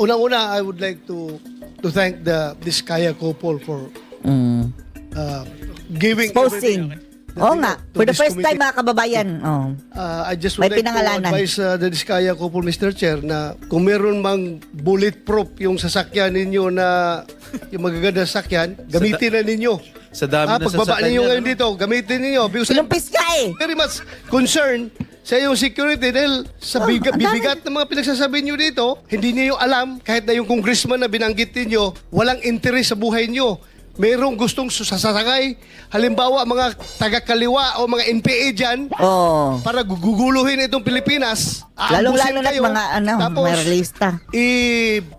Unang-una, I would like to thank the Diskaya couple for giving Posting. Oo nga. For the first time, mga kababayan. Oh. I just May would like to pinangalanan. advise the Diskaya couple, Mr. Chair, na kung meron mang bulletproof yung sasakyan ninyo na yung magaganda sasakyan, gamitin na ninyo. Sa dami na Pagbaba sasakyan ninyo niya, ngayon dito, gamitin ninyo. Because I'm Sinumpis ka eh. very much concerned sa iyong security dahil sa ang dami. bibigat ng mga pinagsasabi nyo dito, hindi niyo alam, kahit na yung congressman na binanggit ninyo, walang interes sa buhay nyo. Merong gustong sasakay, halimbawa mga taga-kaliwa o mga NPA dyan, Oh. para guguluhin itong Pilipinas. Lalong-lalo na kayo, mga tapos may realista.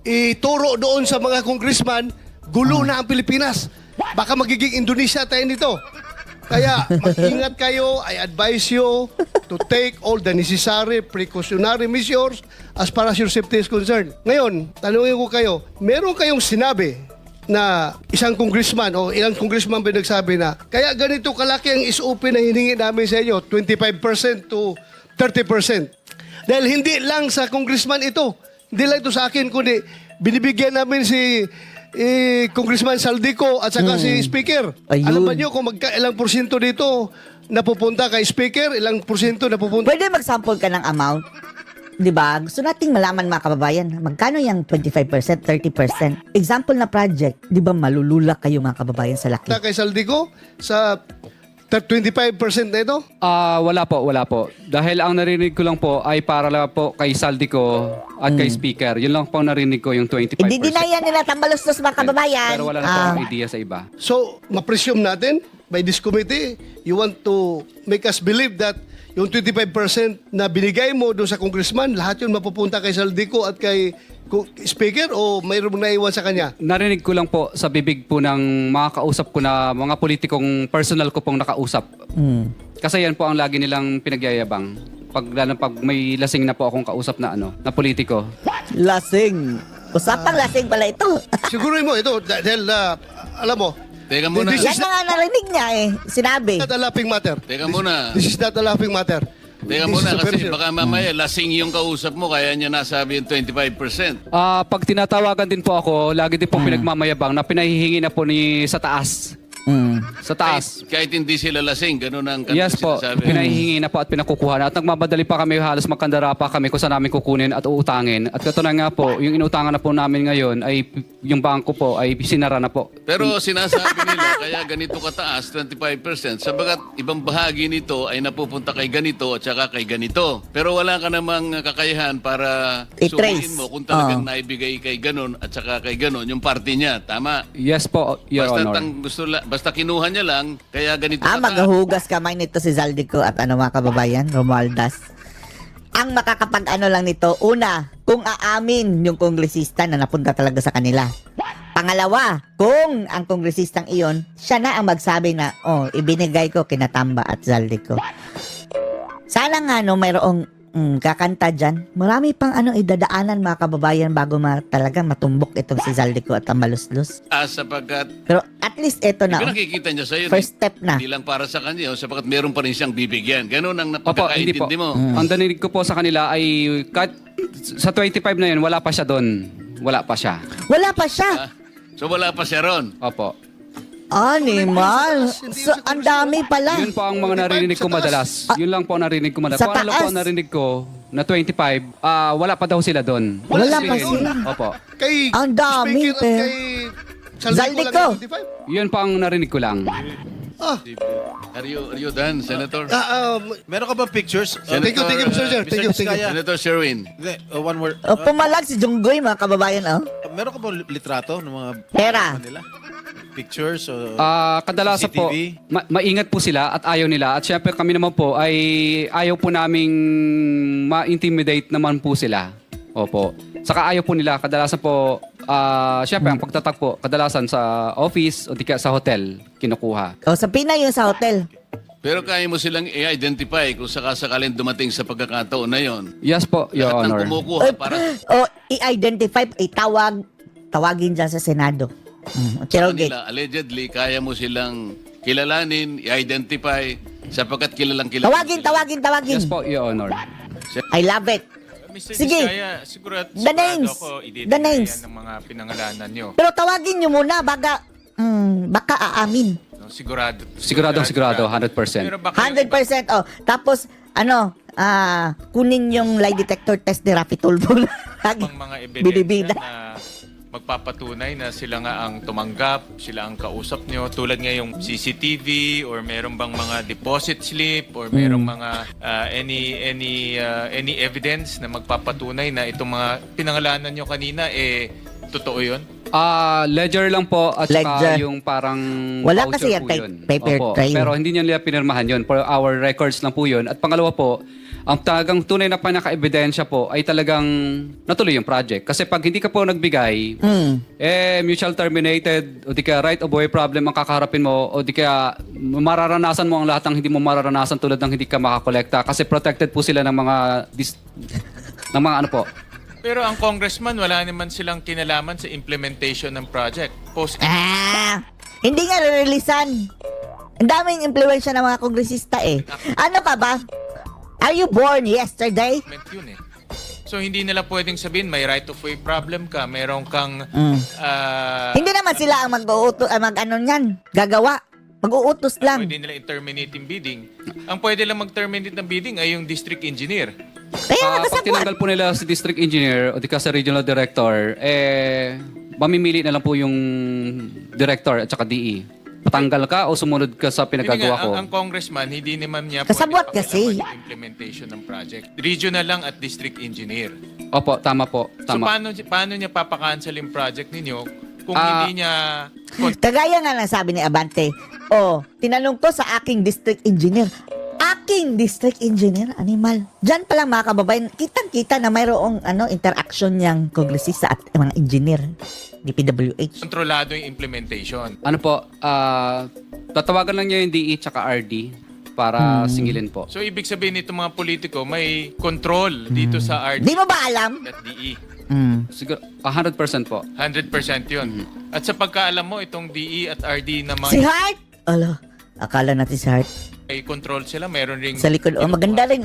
ituro doon sa mga congressman, gulo na ang Pilipinas. Baka magiging Indonesia tayo nito. Kaya mag-ingat kayo. I advise you to take all the necessary precautionary measures as far as your safety is concerned. Ngayon, tanungin ko kayo, meron kayong sinabi na isang congressman o ilang congressman ba nagsabi na kaya ganito kalaki ang SOP na hiningi namin sa inyo, 25% to 30%. Dahil hindi lang sa congressman ito, hindi lang ito sa akin, kundi binibigyan namin si Congressman Saldico at saka si Speaker. Ayun. Alam ba nyo kung ilang porsyento dito napupunta kay Speaker, ilang porsyento napupunta? Pwede mag-sample ka ng amount? Di ba? Gusto nating malaman mga kababayan, magkano yung 25%, 30%? Example na project, di ba malulula kayo mga kababayan sa laki? Kay Saldico sa 25% na ito? Wala po. Dahil ang narinig ko lang po ay para lang po kay Saldico at kay Speaker. Yun lang po ang narinig ko, yung 25%. Hindi dinaya nila tambalustos mga kababayan. Pero wala na po akong idea sa iba. So, ma-presume natin by this committee, you want to make us believe that yung 25% na binigay mo doon sa congressman, lahat yun mapupunta kay Saldico at kay Speaker o mayroong naiwan sa kanya? Narinig ko lang po sa bibig po ng mga kausap ko na mga politikong personal ko pong nakausap. Kasi yan po ang lagi nilang pinagyayabang. Lalo pag may lasing na po akong kausap na na politiko. Lasing. Usapang lasing pala ito. Siguro mo ito, dahil alam mo, Teka muna. This Yan na nga narinig niya eh. Sinabi. not a laughing matter. Teka muna. This is not a laughing matter. Teka This muna is a very kasi baka mamaya lasing yung kausap mo kaya niya nasabi yung 25%. Pag tinatawagan din po ako, lagi din pong pinagmamayabang na pinahihingi na po sa taas. Sa taas. Kahit hindi sila lasing, ganun ang Yes po, sinasabi. pinahihingi na po at pinakukuha na. At nagmamadali pa kami, halos magkandara pa kami kung saan namin kukunin at uutangin. At katunayan nga po, yung inutangan na po namin ngayon ay yung bangko po ay sinara na po. Pero sinasabi nila kaya ganito kataas, 25%, sabagat ibang bahagi nito ay napupunta kay ganito at saka kay ganito. Pero wala ka namang kakayahan para I-trace. sumiin mo kung talagang naibigay kay ganon at saka kay ganon yung party niya. Tama? Yes po, Your Honor. Basta kinuha niya lang, kaya ganito Maghuhugas kamay nito si Zaldico at mga kababayan, Romualdez. Ang makakapag-ano lang nito, una, kung aamin yung kongresista na napunta talaga sa kanila. Pangalawa, kung ang kongresistang iyon, siya na ang magsabi na, ibinigay ko kina Tamba at Zaldico. Sana nga mayroong kakanta dyan. Marami pang idadaanan mga kababayan bago talaga matumbok itong si Zaldico at Tambaluslos. sapagkat Pero at least ito na. pinakikita niya sa'yo. First step na. Hindi lang para sa kanya, sapagkat meron pa rin siyang bibigyan. Ganon ang Opo, hindi po. napagkakaintindi mo. Ang danilig ko po sa kanila ay sa 25 na yun, wala pa siya doon. Wala pa siya. Wala pa siya. So wala pa siya ron. Opo. Animal. So, ang dami pala. Yun po ang mga narinig ko madalas. Yun lang po ang narinig ko madalas. Sa Kung ano lang po taas. ang narinig ko na 25, wala pa daw sila doon. Wala pa Sabihin. sila. Opo. Kay Ang dami, Speaker at pero- kay Zaldico. lang yung 25? Yun po ang narinig ko lang. Are you done, Senator? Meron ka bang pictures? Thank you, Mr. Chair. Thank you, thank you. Senator Sherwin. Hindi, one word. Pumalag si Junggoy mga kababayan. Meron ka bang litrato ng mga Pera. nila? Pictures o Kadalasan po, CCTV? maingat po sila at ayaw nila. At syempre kami naman po ay ayaw po naming ma-intimidate naman po sila. Opo. Saka ayaw po nila. Kadalasan po, syempre ang pagtatag po, kadalasan sa office o di kaya sa hotel, kinukuha. Sa Pinay yung sa hotel. Pero kaya mo silang i-identify kung sakasakaling dumating sa pagkakataon na yon. Yes po, Your Lahat ng Honor. kumukuha para I-identify, tawagin dyan sa Senado. Cherogate. nila, allegedly, kaya mo silang kilalanin, i-identify, sapagkat kilalang kilala. Tawagin. Yes po, Your Honor. I love it. Mr. Sige. Diskaya, The names. sigurado ako The i-deny names. yan ng mga pinangalanan nyo. Pero tawagin nyo muna, baka aamin. No, sigurado. Sigurado, 100%. Pero baka yung 100%. Oh, tapos, kunin yung lie detector test ni Rafi Tulfo. ibang mga ebidensya Binibida. na magpapatunay na sila nga ang tumanggap, sila ang kausap nyo. Tulad nga yung CCTV or meron bang mga deposit slip or merong mga any evidence na magpapatunay na itong mga pinangalanan nyo kanina totoo yun? Ledger lang po at saka Ledger. yung parang Wala voucher kasi yan, po kay yun. paper Opo, trail. pero hindi nila pinirmahan yun. For our records lang po yun. At pangalawa po, ang talagang tunay na panaka-ebidensya po ay talagang natuloy yung project. Kasi pag hindi ka po nagbigay, mutual terminated, o di kaya right of way problem ang kakaharapin mo, o di kaya mararanasan mo ang lahat ng hindi mo mararanasan tulad ng hindi ka makakolekta. Kasi protected po sila ng mga ng mga ano po. Pero ang congressman, wala naman silang kinalaman sa implementation ng project. Hindi nga re-releasean. Ang daming impluensya ng mga kongresista eh. Ano ka ba? Are you born yesterday? Yun eh. So hindi nila pwedeng sabihin may right of way problem ka, meron kang Hindi naman sila ang mag-ano niyan. Gagawa. Mag-uutos lang. pwede nila i-terminate yung bidding. Ang pwede lang mag-terminate ng bidding ay yung district engineer. Kaya Pag nakasabwat. tinanggal po nila si district engineer o di kaya sa regional director, mamimili na lang po yung director at saka DE. Patanggal ka o sumunod ka sa Hindi pinagagawa nga, ko? ang congressman, hindi naman niya Kasabwat pwede kasi. pakialaman yung implementation ng project. Regional lang at district engineer. Opo, tama po. So Tama. paano niya papakancel yung project ninyo kung Ah. hindi niya Kagaya nga ng sabi ni Abante, tinanong ko sa aking district engineer. Aking district engineer, animal. Diyan pa lang mga kababayan, kitang-kita na mayroong interaction niyang kongresista at mga engineer ni PWH. kontrolado yung implementation. Ano po, tatawagan lang niya yung DE tsaka RD para singilin po. So ibig sabihin nito mga politiko may control dito sa RD Di mo ba alam? at DE. Siguro, 100% po. 100% yun. At sa pagkaalam mo, itong DE at RD na Si mga Hart? Ala, akala natin si Hart. may control sila, meron ring Sa likod, maganda rin,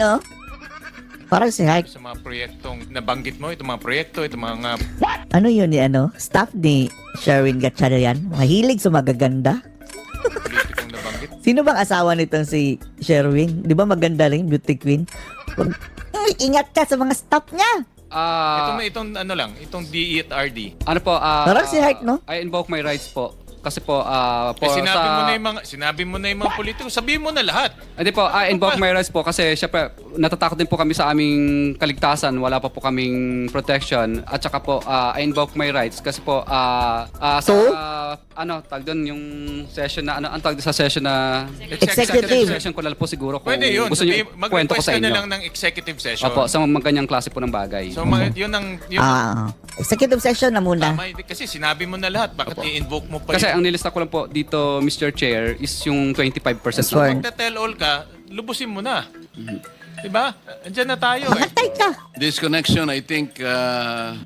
Parang si Hart. sa mga proyektong nabanggit mo, itong mga proyekto, itong mga Ano yun ni staff ni Sherwin Gatchalian? Mahilig sa magaganda. politikong nabanggit. Sino bang asawa nitong si Sherwin? Di ba maganda rin, beauty queen? Ingat ka sa mga staff niya. Itong itong DE at RD. Ano po, Parang si Hart, no? I invoke my rights po. Kasi po, Sinabi mo na yung mga politiko, sabihin mo na lahat. Hindi po, I invoke my rights po kasi syempre natatakot din po kami sa aming kaligtasan. Wala pa po kaming protection. At saka po, I invoke my rights kasi po, tag doon yung session na, ang tag sa session na... Executive. session ko lang po siguro kung Pwede yun. gusto niyo kwento ko Mag-request sa ka na inyo. lang ng executive session. Opo, sa mga ganyang klase po ng bagay. So, yun ang... Executive session na muna. Tama, kasi sinabi mo na lahat. Bakit i-invoke mo pa Kasi yun? ang nilista ko lang po dito, Mr. Chair, is yung 25% Sure. lang. Magta-tell all ka, lubusin mo na. Diba? Andiyan na tayo eh. Matay ka. This connection, I think,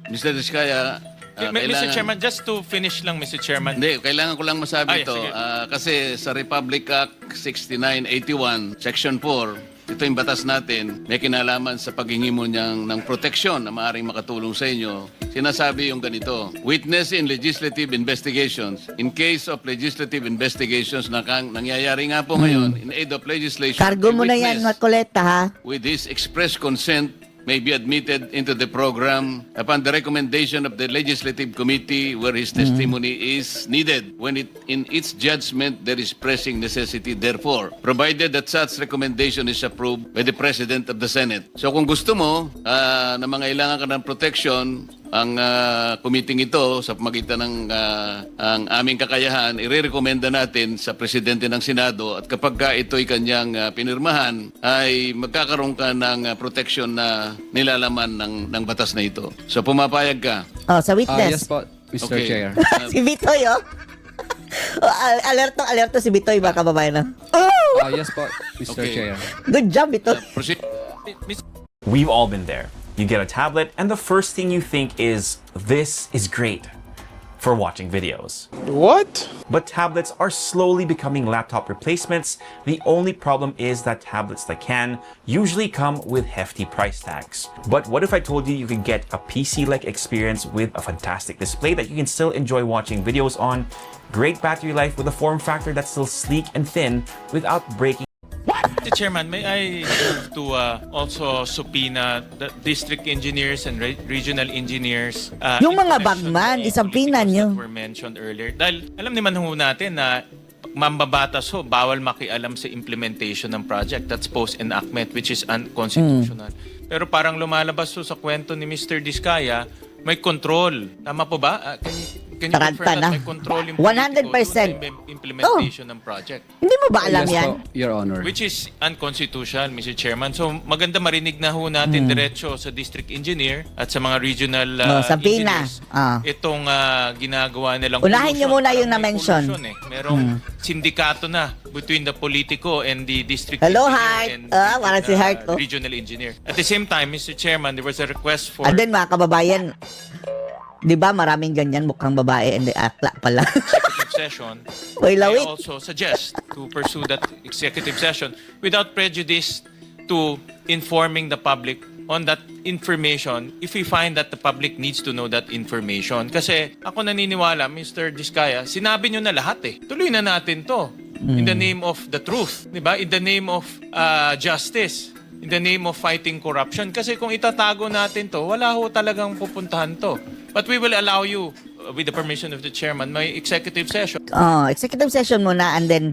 Mr. Diskaya, Mr. Chairman, just to finish lang, Mr. Chairman. Hindi, kailangan ko lang masabi Ay, ito. sige. Kasi sa Republic Act 6981, Section 4, ito yung batas natin, may kinalaman sa paghingi mo ng proteksyon na maaaring makatulong sa inyo. Sinasabi yung ganito, witness in legislative investigations. In case of legislative investigations na nangyayari nga po ngayon, in aid of legislation, Cargo a mo na yan, witness Makoleta, ha? with his express consent may be admitted into the program upon the recommendation of the legislative committee where his testimony is needed when in its judgment there is pressing necessity therefore, provided that such recommendation is approved by the President of the Senate. So kung gusto mo na mangailangan ka ng protection, ang committee ito sa pamagitan ng ang aming kakayahan, irerekomenda natin sa Presidente ng Senado at kapag ito'y kanyang pinirmahan, ay magkakaroon ka ng protection na nilalaman ng batas na ito. So pumapayag ka. Sa witness. Yes po, Mr. Okay. Chair. Si Bitoy, alerto si Bitoy, mga kababayan. Yes po, Mr. Okay. Chair. Good job, Bitoy. Proceed. We've all been there. You get a tablet, and the first thing you think is, this is great. for watching videos. What? But tablets are slowly becoming laptop replacements. The only problem is that tablets that can usually come with hefty price tags. But what if I told you you could get a PC-like experience with a fantastic display that you can still enjoy watching videos on, great battery life with a form factor that's still sleek and thin without breaking Mr. Chairman, may I move to also subpoena the district engineers and regional engineers? Yung in mga connection bagman, with the isabihan politicals nyo. that were mentioned earlier. Dahil alam naman ho natin na mambabatas ho, bawal makialam sa implementation ng project. That's post-enactment, which is unconstitutional. Pero parang lumalabas ho sa kwento ni Mr. Diskaya, may control. Tama po ba? Can you Taranta confirm na. that may control yung 100%. implementation ng project? Hindi mo ba alam Yes yan? po, Your Honor. Which is unconstitutional, Mr. Chairman. So maganda marinig na ho natin diretso sa district engineer at sa mga regional Sabina. engineers itong ginagawa nilang Unahin niyo muna yung Parang may na-mention. collusion Merong sindikato na between the politico and the district Hello, engineer Heart. Parang si Heart, oh. regional engineer. At the same time, Mr. Chairman, there was a request for And then mga kababayan, di ba maraming ganyan mukhang babae and akla pala. executive session. Uy, I lawit. also suggest to pursue that executive session without prejudice to informing the public on that information if we find that the public needs to know that information. Kasi ako naniniwala, Mr. Diskaya, sinabi nyo na lahat eh. Tuloy na natin to. In the name of the truth. Diba? In the name of justice. In the name of fighting corruption. Kasi kung itatago natin to, wala ho talagang pupuntahan to. But we will allow you, with the permission of the chairman, may executive session. Executive session muna and then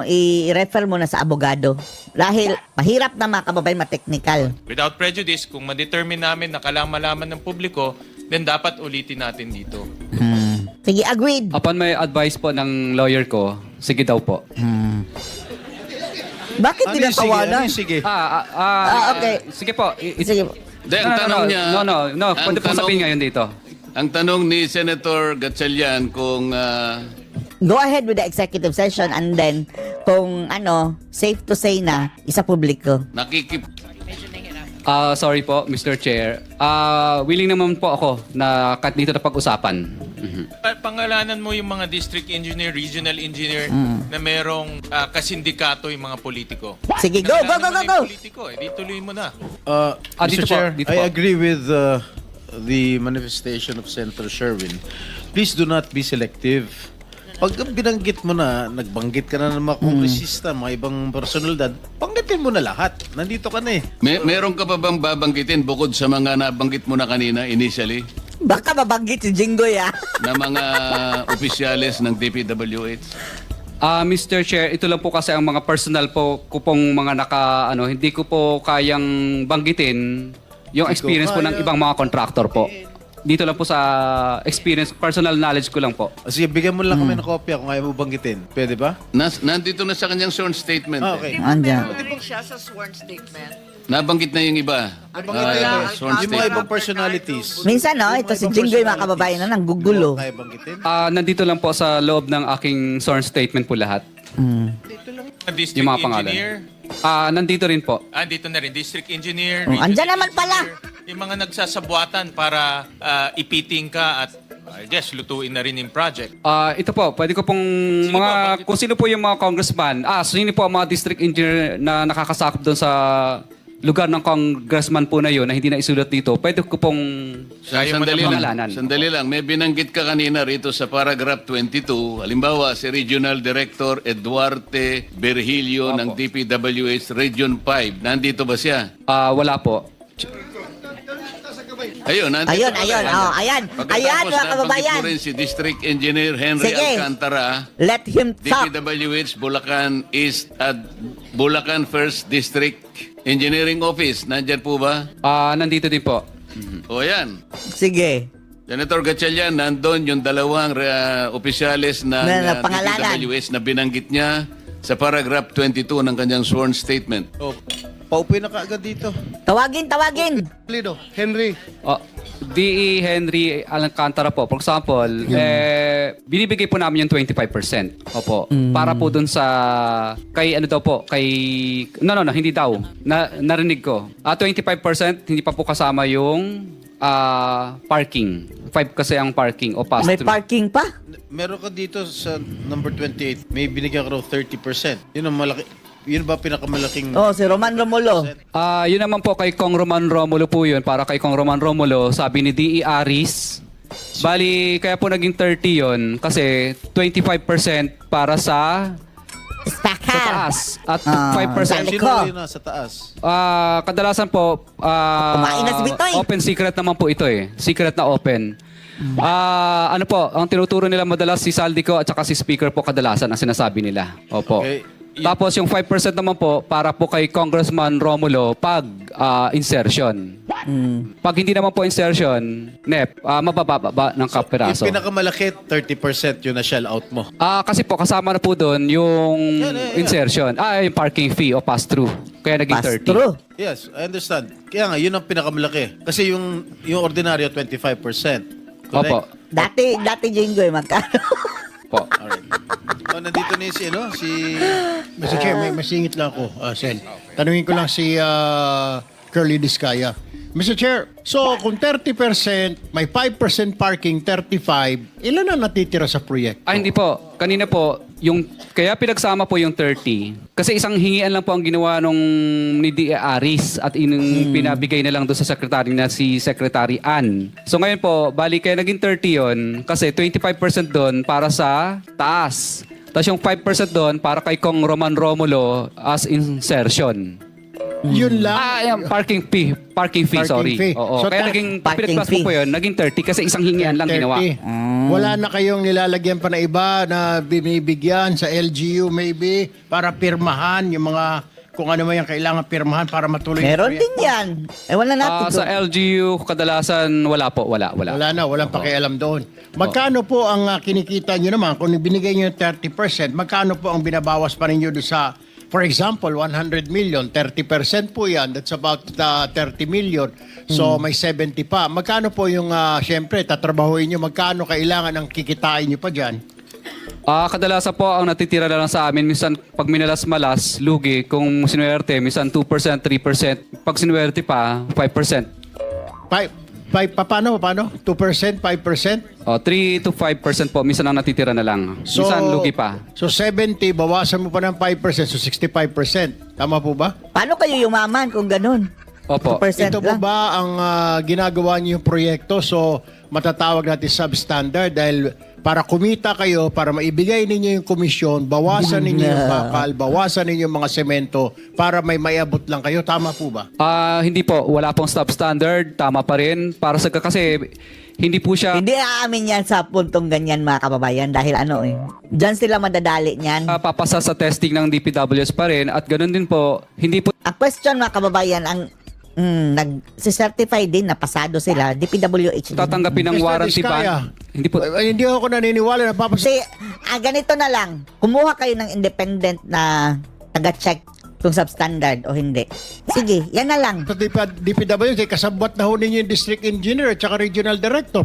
i-refer mo na sa abogado. Dahil mahirap na mga kababayan ma-technical. Without prejudice, kung ma-determine namin na kailangan malaman ng publiko, then dapat ulitin natin dito. Sige, agreed. Upon may advice po ng lawyer ko, sige daw po. Bakit Ano yung sige? Ano tinatawanan? yung sige? Okay. Sige po. Sige. Hindi, ang tanong niya... No. Pwede po sabihin ngayon dito. Ang tanong ni Senator Gatchalian kung Go ahead with the executive session and then kung safe to say na isa publiko. Sorry po, Mr. Chair. Willing naman po ako na kahit dito na pag-usapan. Pangalanan mo yung mga district engineer, regional engineer na merong kasindikato yung mga politiko. Sige, go. Pangalanan mo na yung politiko, di tuloy mo na. Mr. dito po, Chair, dito I po. agree with the manifestation of Senator Sherwin. Please do not be selective. Pag binanggit mo na, nagbanggit ka na ng mga kongresista, mga ibang personalidad, banggitin mo na lahat. Nandito ka na eh. meron ka pa bang babanggitin bukod sa mga nabanggit mo na kanina initially Baka mabanggit si Jinggoy na mga opisyales ng DPWH? Mr. Chair, ito lang po kasi ang mga personal po ko pong mga hindi ko po kayang banggitin yung experience po ng ibang mga contractor po. Dito lang po sa experience, personal knowledge ko lang po. Sige, bigyan mo lang kami ng kopya kung ayaw mo banggitin. Pwede ba? Nandito na sa kanyang sworn statement. Okay. Andyan. Meron siya sa sworn statement. Nabanggit na yung iba. Sworn Yung mga statement. ibang personalities. Minsan ito si Jinggoy mga kababayan na nanggugulo. Kaya banggitin? Nandito lang po sa loob ng aking sworn statement po lahat. District Yung mga pangalan. engineer, Nandito rin po. dito na rin, district engineer, Oh, regional andyan naman pala. engineer, yung mga nagsasabuatan para ipiting ka at I guess lutuin na rin yung project. Ito po, pwede ko pong bakit? kung sino po yung mga congressman, sino po ang mga district engineer na nakakasakop doon sa lugar ng congressman po na yun na hindi na isulat dito, pwede ko pong Sandali lang. May binanggit ka kanina rito sa paragraph 22. Halimbawa, si Regional Director Eduarte Berhilio ng DPWH Region 5. Nandito ba siya? wala po. Ayun, nandito Ayun, pala. ayun. Ayan. Ayan, mga Nabanggit kababayan. mo rin si District Engineer Henry Sige. Alcantara, Let him talk. DPWH Bulacan East at Bulacan First District Engineering Office. Nandyan po ba? Nandito din po. O yan. Sige. Senator Gatchalian, nandun yung dalawang opisyales ng Na pangalanan. DPWH na binanggit niya sa paragraph 22 ng kanyang sworn statement. Oh, paupoy na kaagad dito. Tawagin. Lido, Henry. DE Henry Alcantara po, for example, binibigay po namin yung 25%. Opo. Para po dun sa, hindi daw. Narinig ko. 25%, hindi pa po kasama yung parking. 5 kasi ang parking o May pass-through. parking pa? Meron ka dito sa number 28, may binigyan ka raw 30%. Yun ang malaki. Yun ba pinakamalaking... Oh, si Roman Romulo. Yun naman po kay Kong Roman Romulo po yun. Para kay Kong Roman Romulo, sabi ni D.E. Aris, bali, kaya po naging 30 yun kasi 25% para sa Spacker. taas at Ah, 5% dali Sino ko. yun nasa taas? kadalasan po Kumain na si Bitoy. open secret naman po ito eh. Secret na open. Ano po, ang tinuturo nila madalas si Saldico at saka si speaker po kadalasan ang sinasabi nila. Opo. Okay. Tapos yung 5% naman po para po kay Congressman Romulo pag insertion. Pag hindi naman po insertion, NEP, mabababa ng kapiraso. Yung pinakamalaki, 30% yun na shell out mo. Kasi po kasama na po doon yung insertion. Yung parking fee o pass-through. Kaya naging 30. Pass-through. Yes, I understand. Kaya nga, yun ang pinakamalaki. Kasi yung ordinaryo, 25%. Correct? Opo. Dati Jinggoy, magkano? Po. Alright. Nandito na si Mr. Chair, may masingit lang ako, Sen. Tanungin ko lang si Curly Discaya. Mr. Chair, so kung 30%, may 5% parking, 35%, ilan na natitira sa proyekto? Hindi po. Kanina po, kaya pinagsama po yung 30. Kasi isang hingian lang po ang ginawa nung ni D.E. Aris at pinabigay na lang doon sa secretary na si Secretary Ann. So ngayon po, bali kaya naging 30 yon kasi 25% doon para sa taas. Tapos yung 5% doon para kay Kong Roman Romulo as insertion. Yun lang. Yung parking fee. Parking fee, Parking sorry. fee. Oo. So, Kaya naging parking pinag-plus fee. po yun, naging 30 kasi isang hingian lang ginawa. 30. Wala na kayong nilalagyan pa na iba na binibigyan sa LGU maybe para pirmahan yung mga kung ano man yung kailangan pirmahan para matuloy yung Meron proyekto? din yan. Wala natin Sa doon. LGU, kadalasan wala po. Wala. Wala na, walang pakialam doon. Magkano po ang kinikita nyo naman kung binigay nyo yung 30%, magkano po ang binabawas pa ninyo doon sa, for example, 100 million, 30% po yan, that's about 30 million. So may 70 pa. Magkano po yung, syempre, tatrabahuin nyo, magkano kailangan ang kikitain nyo pa dyan? Kadalasan po ang natitira na lang sa amin, minsan pag minalas-malas, lugi, kung sinuwerte, minsan 2%, 3%. Pag sinuwerte pa, 5%. Paano? 2%, 5%? 3 to 5% po, minsan ang natitira na lang. Minsan lugi pa. So 70, bawasan mo pa ng 5%, so 65%. Tama po ba? Paano kayo yumaman kung ganun? Opo. 2% Ito po lang. ba ang ginagawa niyo yung proyekto? So matatawag natin substandard dahil para kumita kayo, para maibigay ninyo yung komisyon, bawasan ninyo yung bakal, bawasan ninyo yung mga semento para may mayabot lang kayo. Tama po ba? Hindi po, wala pong substandard, tama pa rin. Para sa kasi hindi po siya Hindi aamin yan sa puntong ganyan mga kababayan dahil Diyan sila madadali niyan. papasa sa testing ng DPWS pa rin at ganoon din po, hindi po Ang question mga kababayan, ang nag-certify din na pasado sila, DPWH din. tatanggapin ng Mr. warranty Vizcaya, ban. Hindi po. Ay, hindi ako naniniwala na Kasi, ganito na lang. Kumuha kayo ng independent na taga-check kung substandard o hindi. Sige, yan na lang. sa DPW, kasabwat na ho ninyo yung district engineer at saka regional director.